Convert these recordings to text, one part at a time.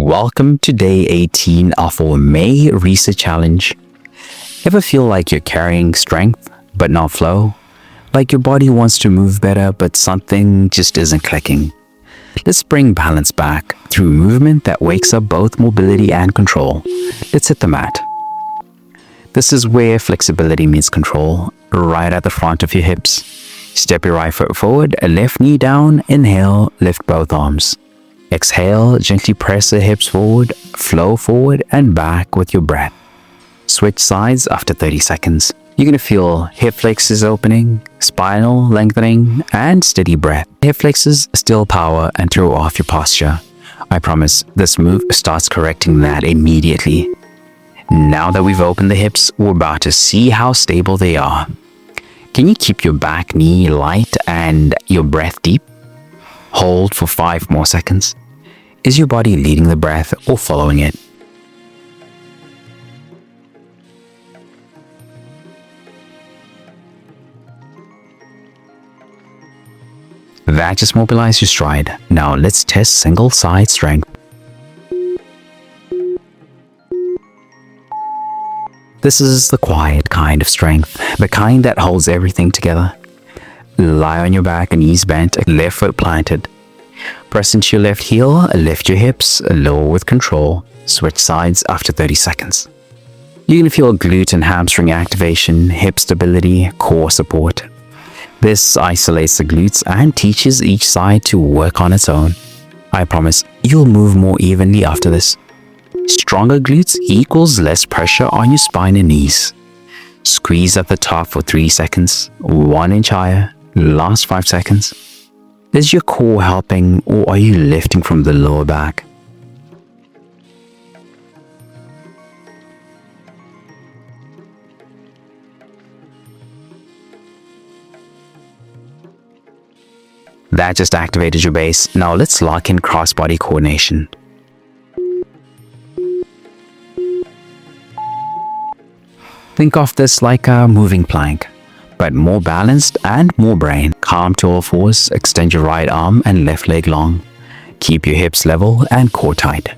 Welcome to day 18 of our May Reset Challenge. Ever feel like you're carrying strength but not flow? Like your body wants to move better but something just isn't clicking? Let's bring balance back through movement that wakes up both mobility and control. Let's hit the mat. This is where flexibility meets control, right at the front of your hips. Step your right foot forward, left knee down, inhale, lift both arms. Exhale, gently press the hips forward, flow forward and back with your breath. Switch sides after 30 seconds. You're going to feel hip flexors opening, spinal lengthening, and steady breath. Hip flexors still power and throw off your posture. I promise this move starts correcting that immediately. Now that we've opened the hips, we're about to see how stable they are. Can you keep your back knee light and your breath deep? Hold for 5 more seconds. Is your body leading the breath or following it? That just mobilized your stride. Now let's test single side strength. This is the quiet kind of strength, the kind that holds everything together. Lie on your back, knees bent, left foot planted. Press into your left heel, lift your hips, lower with control. Switch sides after 30 seconds. You're going to feel glute and hamstring activation, hip stability, core support. This isolates the glutes and teaches each side to work on its own. I promise you'll move more evenly after this. Stronger glutes equals less pressure on your spine and knees. Squeeze at the top for 3 seconds, 1 inch higher, last 5 seconds. Is your core helping or are you lifting from the lower back? That just activated your base. Now let's lock in cross-body coordination. Think of this like a moving plank, but more balanced and more brain. Calm to all fours, extend your right arm and left leg long. Keep your hips level and core tight.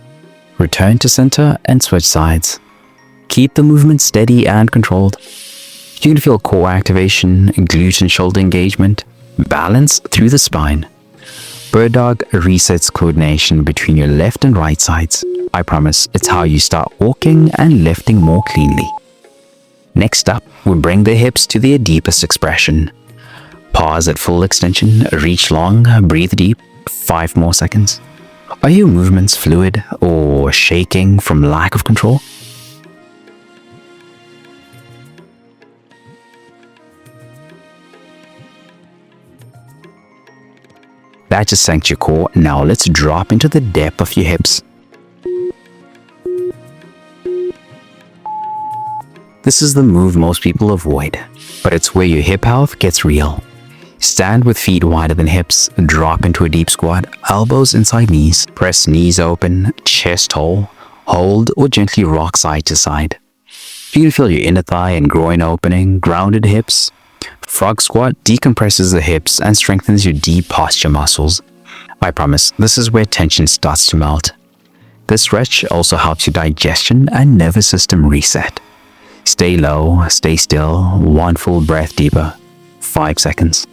Return to center and switch sides. Keep the movement steady and controlled. You can feel core activation, glute and shoulder engagement, balance through the spine. Bird dog resets coordination between your left and right sides. I promise it's how you start walking and lifting more cleanly. Next up, we bring the hips to their deepest expression. Pause at full extension, reach long, breathe deep, 5 more seconds. Are your movements fluid or shaking from lack of control? That just sank your core. Now let's drop into the depth of your hips. This is the move most people avoid, but it's where your hip health gets real. Stand with feet wider than hips, drop into a deep squat, elbows inside knees, press knees open, chest tall, hold or gently rock side to side. You can feel your inner thigh and groin opening, grounded hips. Frog squat decompresses the hips and strengthens your deep posture muscles. I promise this is where tension starts to melt. This stretch also helps your digestion and nervous system reset. Stay low, stay still, 1 full breath deeper, 5 seconds.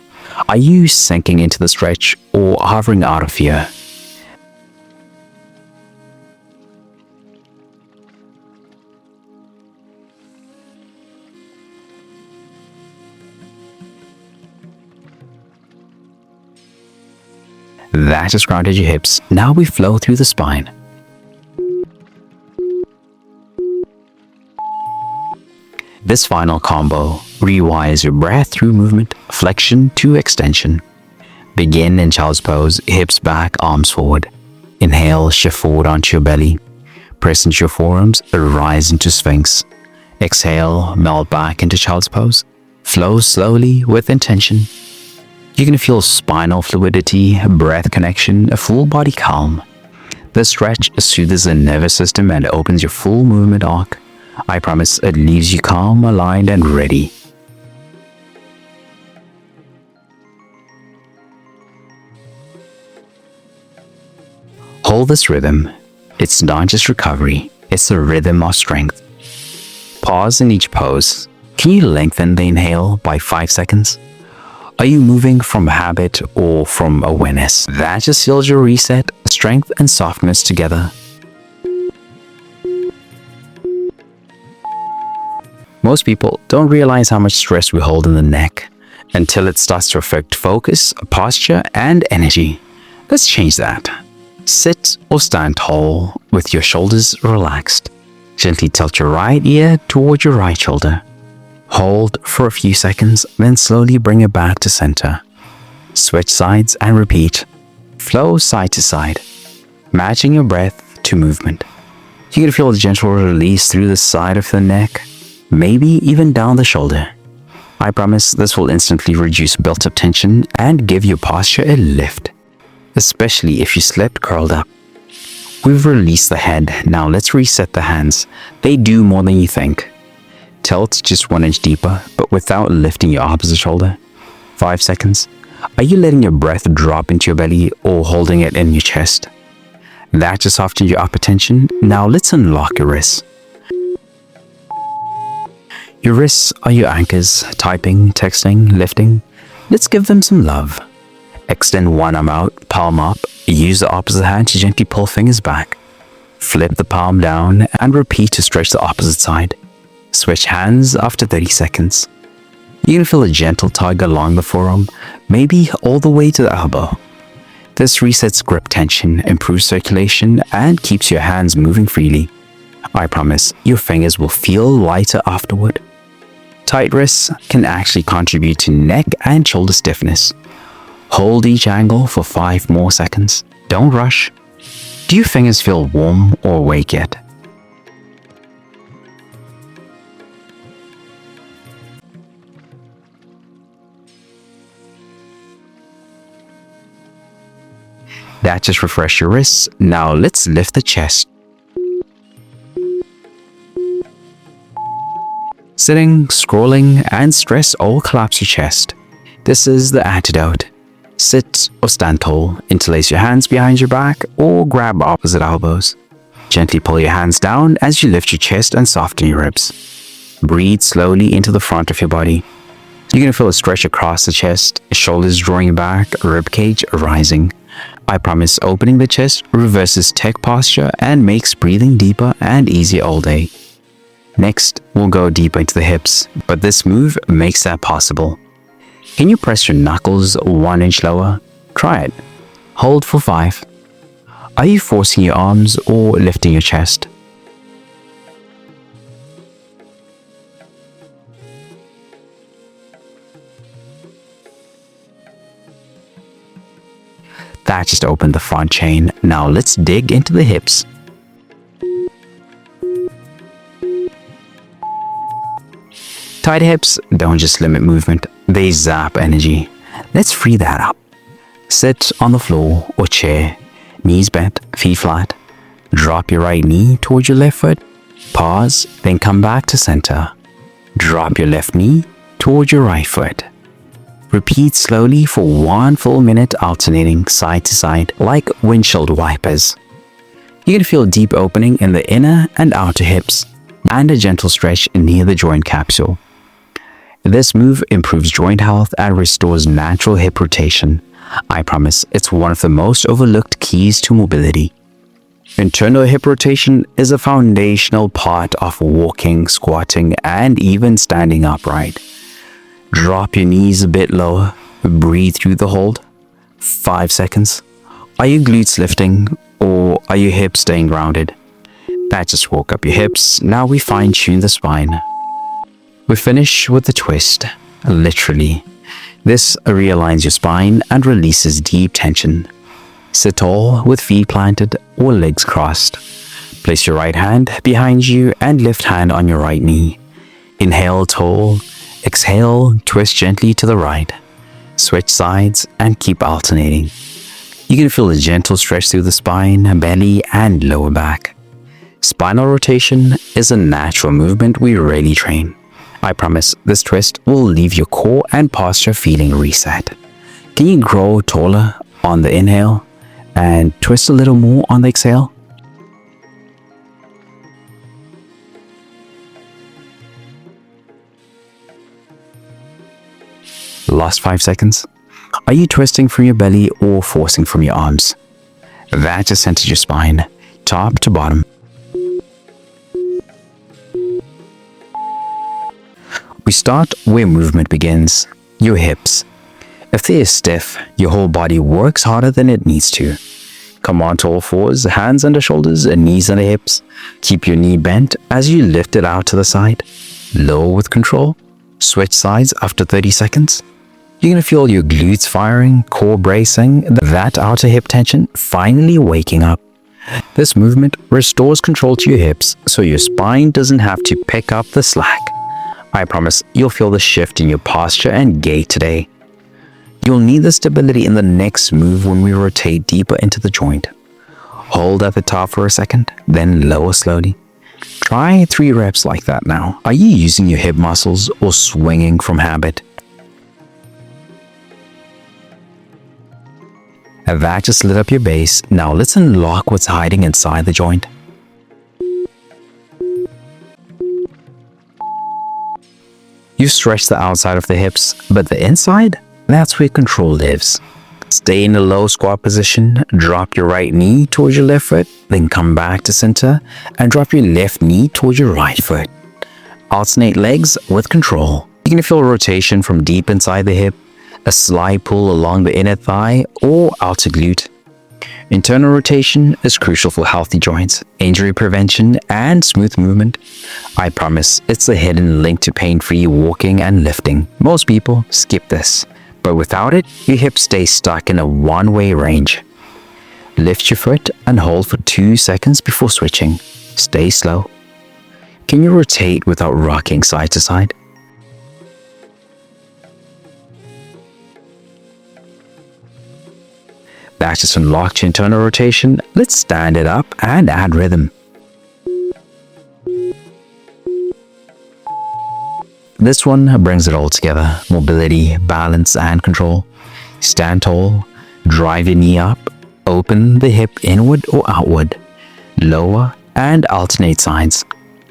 Are you sinking into the stretch or hovering out of fear? That just grounded your hips. Now we flow through the spine. This final combo rewires your breath through movement, flexion to extension. Begin in child's pose, hips back, arms forward. Inhale, shift forward onto your belly. Press into your forearms, rise into sphinx. Exhale, melt back into child's pose. Flow slowly with intention. You're going to feel spinal fluidity, breath connection, a full body calm. This stretch soothes the nervous system and opens your full movement arc. I promise it leaves you calm, aligned, and ready. Hold this rhythm. It's not just recovery, it's a rhythm of strength. Pause in each pose. Can you lengthen the inhale by 5 seconds? Are you moving from habit or from awareness? That just feels your reset, strength and softness together. Most people don't realize how much stress we hold in the neck until it starts to affect focus, posture, and energy. Let's change that. Sit or stand tall with your shoulders relaxed. Gently tilt your right ear toward your right shoulder. Hold for a few seconds, then slowly bring it back to center. Switch sides and repeat. Flow side to side, matching your breath to movement. You can feel a gentle release through the side of the neck, maybe even down the shoulder. I promise this will instantly reduce built-up tension and give your posture a lift, especially if you slept curled up. We've released the head, now let's reset the hands. They do more than you think. Tilt just 1 inch deeper, but without lifting your opposite shoulder. 5 seconds. Are you letting your breath drop into your belly or holding it in your chest? That just softened your upper tension. Now let's unlock your wrists. Your wrists are your anchors, typing, texting, lifting. Let's give them some love. Extend one arm out, palm up. Use the opposite hand to gently pull fingers back. Flip the palm down and repeat to stretch the opposite side. Switch hands after 30 seconds. You can feel a gentle tug along the forearm, maybe all the way to the elbow. This resets grip tension, improves circulation, and keeps your hands moving freely. I promise your fingers will feel lighter afterward. Tight wrists can actually contribute to neck and shoulder stiffness. Hold each angle for 5 more seconds. Don't rush. Do your fingers feel warm or awake yet? That just refreshed your wrists. Now let's lift the chest. Sitting, scrolling, and stress all collapse your chest. This is the antidote. Sit or stand tall, interlace your hands behind your back, or grab opposite elbows. Gently pull your hands down as you lift your chest and soften your ribs. Breathe slowly into the front of your body. You're going to feel a stretch across the chest, shoulders drawing back, ribcage rising. I promise opening the chest reverses tech posture and makes breathing deeper and easier all day. Next, we'll go deeper into the hips, but this move makes that possible. Can you press your knuckles 1 inch lower? Try it. Hold for 5. Are you forcing your arms or lifting your chest? That just opened the front chain. Now let's dig into the hips. Tight hips don't just limit movement, they zap energy. Let's free that up. Sit on the floor or chair, knees bent, feet flat. Drop your right knee towards your left foot. Pause, then come back to center. Drop your left knee towards your right foot. Repeat slowly for 1 full minute, alternating side to side like windshield wipers. You can feel a deep opening in the inner and outer hips and a gentle stretch near the joint capsule. This move improves joint health and restores natural hip rotation. I promise it's one of the most overlooked keys to mobility. Internal hip rotation is a foundational part of walking, squatting, and even standing upright. Drop your knees a bit lower. Breathe through the hold. 5 seconds. Are your glutes lifting or are your hips staying grounded? That just woke up your hips. Now we fine-tune the spine. We finish with the twist. Literally. This realigns your spine and releases deep tension. Sit tall with feet planted or legs crossed. Place your right hand behind you and left hand on your right knee. Inhale tall. Exhale, twist gently to the right. Switch sides and keep alternating. You can feel a gentle stretch through the spine, belly, and lower back. Spinal rotation is a natural movement we rarely train. I promise this twist will leave your core and posture feeling reset. Can you grow taller on the inhale and twist a little more on the exhale? Last 5 seconds. Are you twisting from your belly or forcing from your arms? That just centers your spine, top to bottom. We start where movement begins, your hips. If they are stiff, your whole body works harder than it needs to. Come onto all fours, hands under shoulders and knees under hips. Keep your knee bent as you lift it out to the side. Lower with control. Switch sides after 30 seconds. You're going to feel your glutes firing, core bracing, that outer hip tension finally waking up. This movement restores control to your hips so your spine doesn't have to pick up the slack. I promise you'll feel the shift in your posture and gait today. You'll need the stability in the next move when we rotate deeper into the joint. Hold at the top for a second, then lower slowly. Try 3 reps like that now. Are you using your hip muscles or swinging from habit? That just lit up your base. Now let's unlock what's hiding inside the joint. You stretch the outside of the hips, but the inside? That's where control lives. Stay in a low squat position, drop your right knee towards your left foot, then come back to center and drop your left knee towards your right foot. Alternate legs with control. You're going to feel rotation from deep inside the hip, a slight pull along the inner thigh or outer glute. Internal rotation is crucial for healthy joints, injury prevention, and smooth movement. I promise it's a hidden link to pain-free walking and lifting. Most people skip this, but without it, your hips stay stuck in a one-way range. Lift your foot and hold for 2 seconds before switching. Stay slow. Can you rotate without rocking side to side? That just unlocked your internal rotation. Let's stand it up and add rhythm. This one brings it all together. Mobility, balance, and control. Stand tall, drive your knee up, open the hip inward or outward, lower and alternate sides.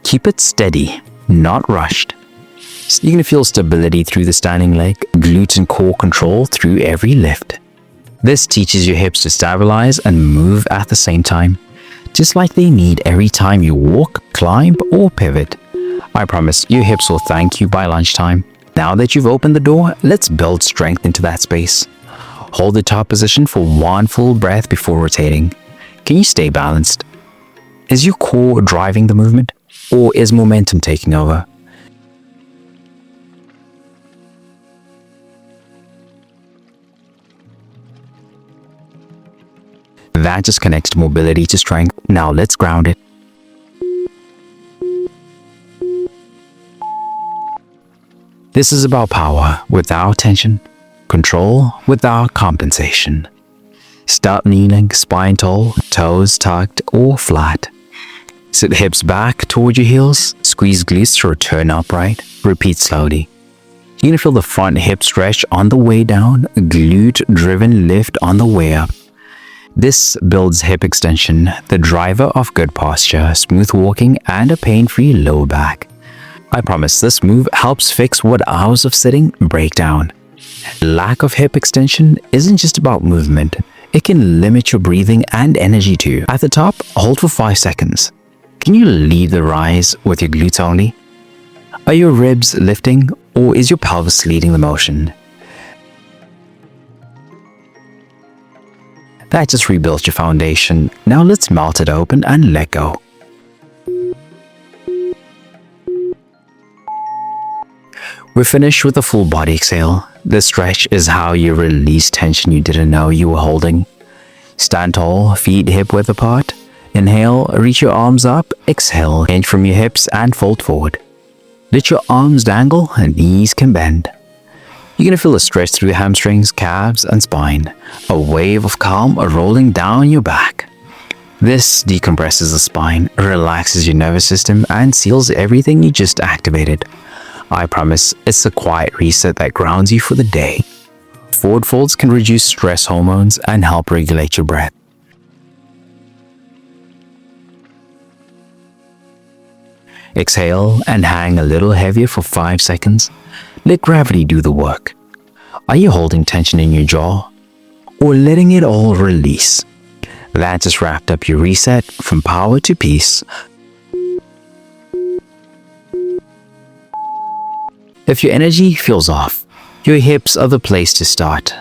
Keep it steady, not rushed. You're going to feel stability through the standing leg, glute and core control through every lift. This teaches your hips to stabilize and move at the same time, just like they need every time you walk, climb, or pivot. I promise your hips will thank you by lunchtime. Now that you've opened the door, let's build strength into that space. Hold the top position for 1 full breath before rotating. Can you stay balanced? Is your core driving the movement, or is momentum taking over? That just connects mobility to strength. Now let's ground it. This is about power without tension, control without compensation. Start kneeling, spine tall, toes tucked or flat. Sit hips back toward your heels, squeeze glutes to return upright. Repeat slowly. You're going to feel the front hip stretch on the way down, glute driven lift on the way up. This builds hip extension, the driver of good posture, smooth walking, and a pain-free low back. I promise this move helps fix what hours of sitting break down. Lack of hip extension isn't just about movement. It can limit your breathing and energy too. At the top, hold for 5 seconds. Can you lead the rise with your glutes only? Are your ribs lifting, or is your pelvis leading the motion? That just rebuilt your foundation. Now let's melt it open and let go. We're finished with a full body exhale. This stretch is how you release tension you didn't know you were holding. Stand tall, feet hip width apart. Inhale, reach your arms up. Exhale, hinge from your hips and fold forward. Let your arms dangle and knees can bend. You're going to feel a stretch through your hamstrings, calves, and spine. A wave of calm rolling down your back. This decompresses the spine, relaxes your nervous system, and seals everything you just activated. I promise it's a quiet reset that grounds you for the day. Forward folds can reduce stress hormones and help regulate your breath. Exhale and hang a little heavier for 5 seconds. Let gravity do the work. Are you holding tension in your jaw or letting it all release? That just wrapped up your reset from power to peace. If your energy feels off, your hips are the place to start.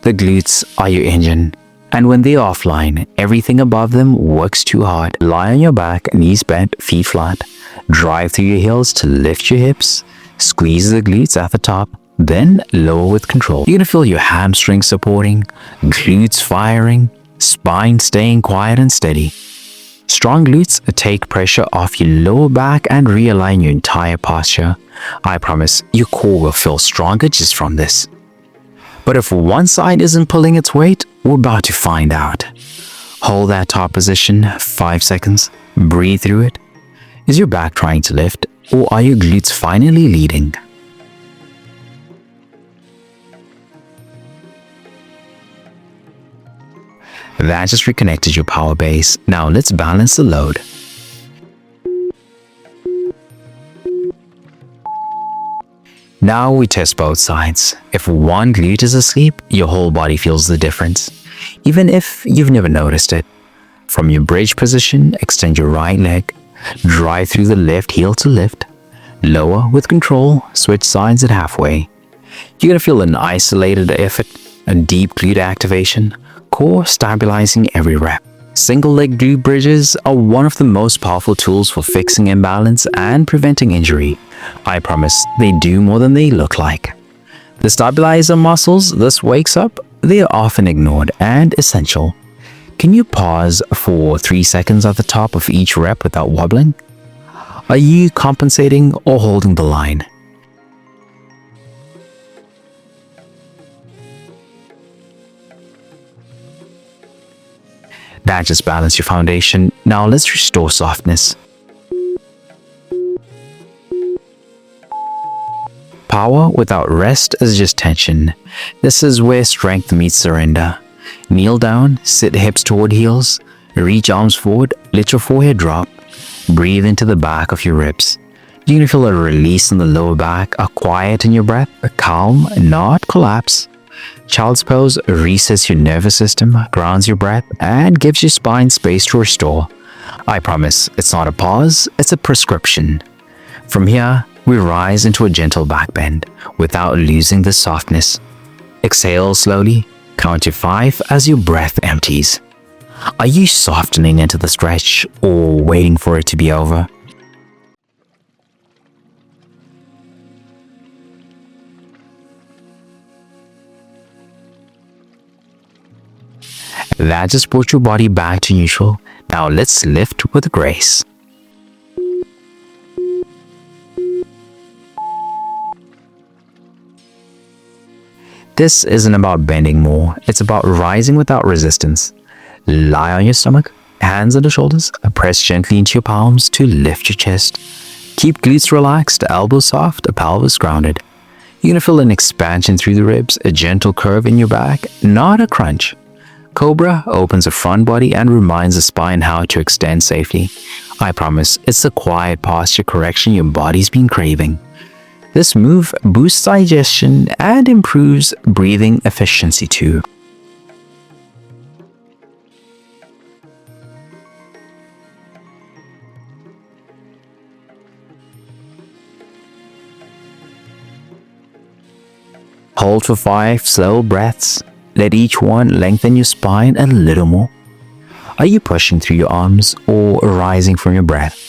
The glutes are your engine, and when they're offline, everything above them works too hard. Lie on your back, knees bent, feet flat. Drive through your heels to lift your hips. Squeeze the glutes at the top, then lower with control. You're gonna feel your hamstrings supporting, glutes firing, spine staying quiet and steady. Strong glutes take pressure off your lower back and realign your entire posture. I promise your core will feel stronger just from this. But if one side isn't pulling its weight, we're about to find out. Hold that top position 5 seconds. Breathe through it. Is your back trying to lift, or are your glutes finally leading? That just reconnected your power base. Now let's balance the load. Now we test both sides. If one glute is asleep, your whole body feels the difference, even if you've never noticed it. From your bridge position, extend your right leg. Drive through the left heel to lift. Lower with control, switch sides at halfway. You're gonna feel an isolated effort, a deep glute activation, core stabilizing every rep. Single leg glute bridges are one of the most powerful tools for fixing imbalance and preventing injury. I promise they do more than they look like. The stabilizer muscles this wakes up, they are often ignored and essential. Can you pause for 3 seconds at the top of each rep without wobbling? Are you compensating or holding the line? That just balanced your foundation. Now let's restore softness. Power without rest is just tension. This is where strength meets surrender. Kneel down, sit hips toward heels, reach arms forward, let your forehead drop. Breathe into the back of your ribs. You're gonna feel a release in the lower back, a quiet in your breath, a calm, not collapse. Child's pose resets your nervous system, grounds your breath, and gives your spine space to restore. I promise, it's not a pause, it's a prescription. From here, we rise into a gentle back bend without losing the softness. Exhale slowly, count to 5 as your breath empties. Are you softening into the stretch or waiting for it to be over? That just brought your body back to neutral. Now let's lift with grace. This isn't about bending more, it's about rising without resistance. Lie on your stomach, hands on the shoulders, press gently into your palms to lift your chest. Keep glutes relaxed, elbows soft, pelvis grounded. You're gonna feel an expansion through the ribs, a gentle curve in your back, not a crunch. Cobra opens the front body and reminds the spine how to extend safely. I promise, it's the quiet posture correction your body's been craving. This move boosts digestion and improves breathing efficiency too. Hold for 5 slow breaths. Let each one lengthen your spine a little more. Are you pushing through your arms or rising from your breath?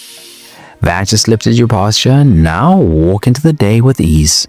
That just lifted your posture. Now walk into the day with ease.